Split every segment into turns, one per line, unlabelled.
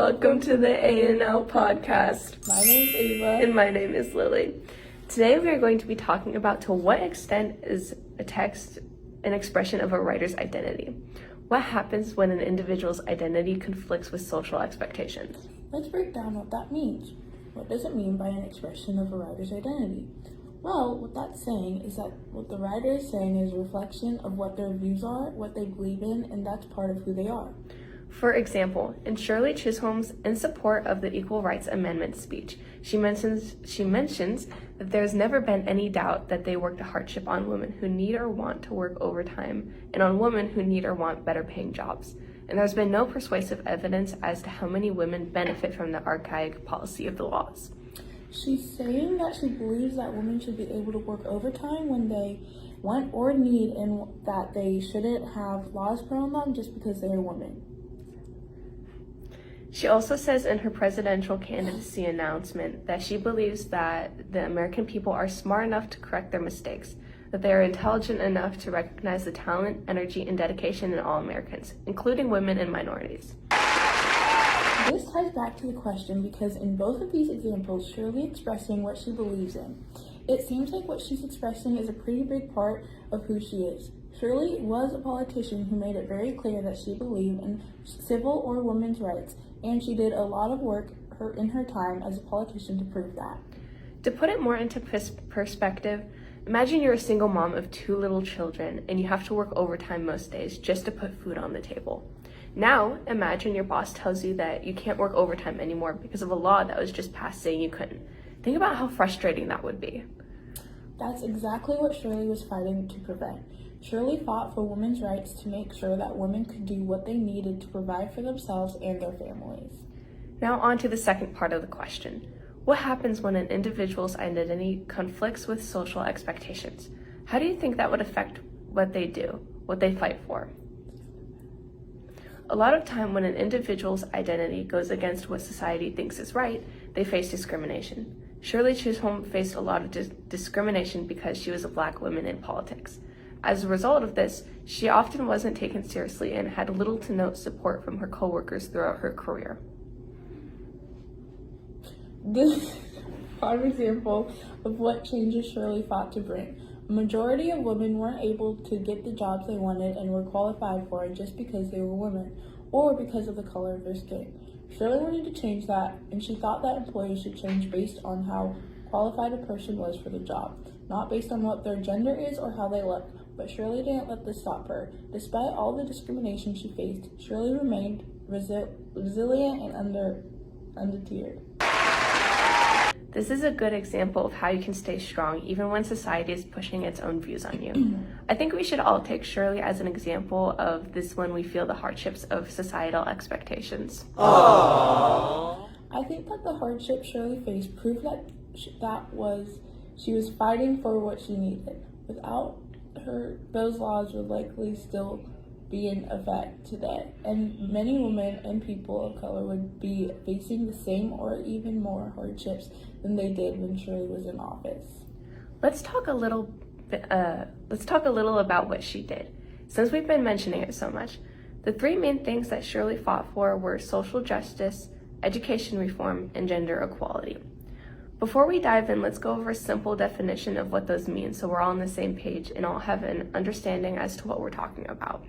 Welcome to the A&L podcast.
My name is Ava.
And my name is Lily. Today we are going to be talking about to what extent is a text an expression of a writer's identity. What happens when an individual's identity conflicts with social expectations?
Let's break down what that means. What does it mean by an expression of a writer's identity? Well, what that's saying is that what the writer is saying is a reflection of what their views are, what they believe in, and that's part of who they are.
For example, in Shirley Chisholm's In Support of the Equal Rights Amendment speech, she mentions that there's never been any doubt that they worked a hardship on women who need or want to work overtime and on women who need or want better paying jobs. And there's been no persuasive evidence as to how many women benefit from the archaic policy of the laws.
She's saying that she believes that women should be able to work overtime when they want or need, and that they shouldn't have laws put on them just because they are women.
She also says in her presidential candidacy announcement that she believes that the American people are smart enough to correct their mistakes, that they are intelligent enough to recognize the talent, energy, and dedication in all Americans, including women and minorities.
This ties back to the question because in both of these examples, Shirley expressing what she believes in. It seems like what she's expressing is a pretty big part of who she is. Shirley was a politician who made it very clear that she believed in civil or women's rights, and she did a lot of work in her time as a politician to prove that.
To put it more into perspective, imagine you're a single mom of 2 little children and you have to work overtime most days just to put food on the table. Now, imagine your boss tells you that you can't work overtime anymore because of a law that was just passed saying you couldn't. Think about how frustrating that would be.
That's exactly what Shirley was fighting to prevent. Shirley fought for women's rights to make sure that women could do what they needed to provide for themselves and their families.
Now on to the second part of the question. What happens when an individual's identity conflicts with social expectations? How do you think that would affect what they do, what they fight for? A lot of time when an individual's identity goes against what society thinks is right, they face discrimination. Shirley Chisholm faced a lot of discrimination because she was a Black woman in politics. As a result of this, she often wasn't taken seriously and had little to no support from her coworkers throughout her career.
This is a prime example of what changes Shirley fought to bring. A majority of women weren't able to get the jobs they wanted and were qualified for it just because they were women, or because of the color of their skin. Shirley wanted to change that, and she thought that employees should change based on how qualified a person was for the job, not based on what their gender is or how they look. But Shirley didn't let this stop her. Despite all the discrimination she faced, Shirley remained resilient and undeterred.
This is a good example of how you can stay strong even when society is pushing its own views on you. I think we should all take Shirley as an example of this when we feel the hardships of societal expectations.
Aww. I think that the hardship Shirley faced proved that she was fighting for what she needed. Without her, those laws would likely still be in effect today, and many women and people of color would be facing the same or even more hardships than they did when Shirley was in office.
Let's talk a little about what she did. Since we've been mentioning it so much, the 3 main things that Shirley fought for were social justice, education reform, and gender equality. Before we dive in, let's go over a simple definition of what those mean so we're all on the same page and all have an understanding as to what we're talking about.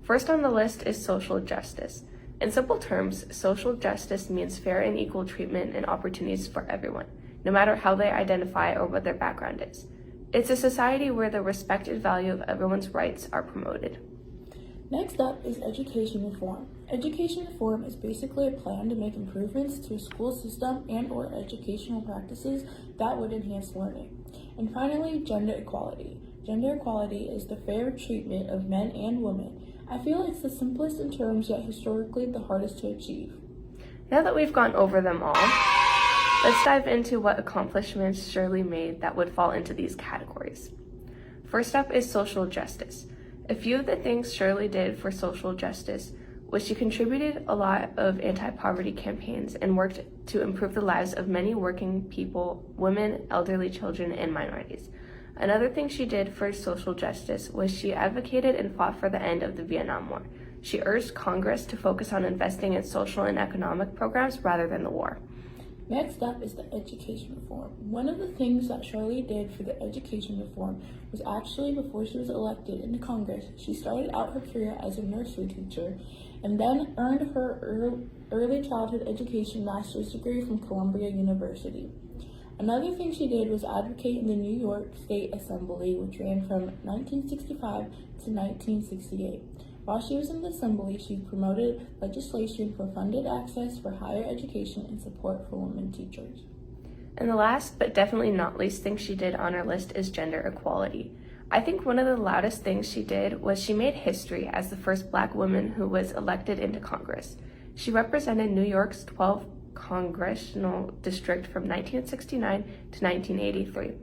First on the list is social justice. In simple terms, social justice means fair and equal treatment and opportunities for everyone, no matter how they identify or what their background is. It's a society where the respect and value of everyone's rights are promoted.
Next up is education reform. Education reform is basically a plan to make improvements to a school system and or educational practices that would enhance learning. And finally, gender equality. Gender equality is the fair treatment of men and women. I feel it's the simplest in terms, yet historically the hardest to achieve.
Now that we've gone over them all, let's dive into what accomplishments Shirley made that would fall into these categories. First up is social justice. A few of the things Shirley did for social justice was she contributed a lot of anti-poverty campaigns and worked to improve the lives of many working people, women, elderly children, and minorities. Another thing she did for social justice was she advocated and fought for the end of the Vietnam War. She urged Congress to focus on investing in social and economic programs rather than the war.
Next up is the education reform. One of the things that Shirley did for the education reform was actually before she was elected into Congress, she started out her career as a nursery teacher and then earned her early childhood education master's degree from Columbia University. Another thing she did was advocate in the New York State Assembly, which ran from 1965 to 1968. While she was in the Assembly, she promoted legislation for funded access for higher education and support for women teachers.
And the last, but definitely not least thing she did on her list is gender equality. I think one of the loudest things she did was she made history as the first Black woman who was elected into Congress. She represented New York's 12th congressional district from 1969 to 1983.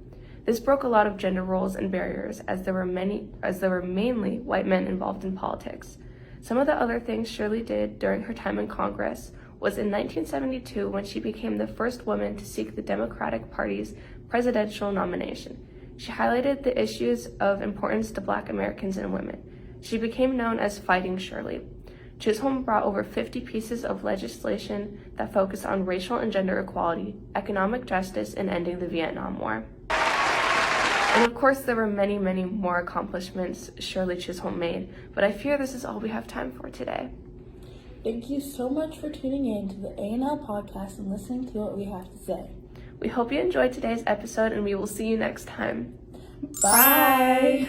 This broke a lot of gender roles and barriers as there were mainly white men involved in politics. Some of the other things Shirley did during her time in Congress was in 1972 when she became the first woman to seek the Democratic Party's presidential nomination. She highlighted the issues of importance to Black Americans and women. She became known as Fighting Shirley. Chisholm brought over 50 pieces of legislation that focused on racial and gender equality, economic justice, and ending the Vietnam War. And of course, there were many, many more accomplishments Shirley Chisholm made, but I fear this is all we have time for today.
Thank you so much for tuning in to the A&L podcast and listening to what we have to say.
We hope you enjoyed today's episode, and we will see you next time.
Bye.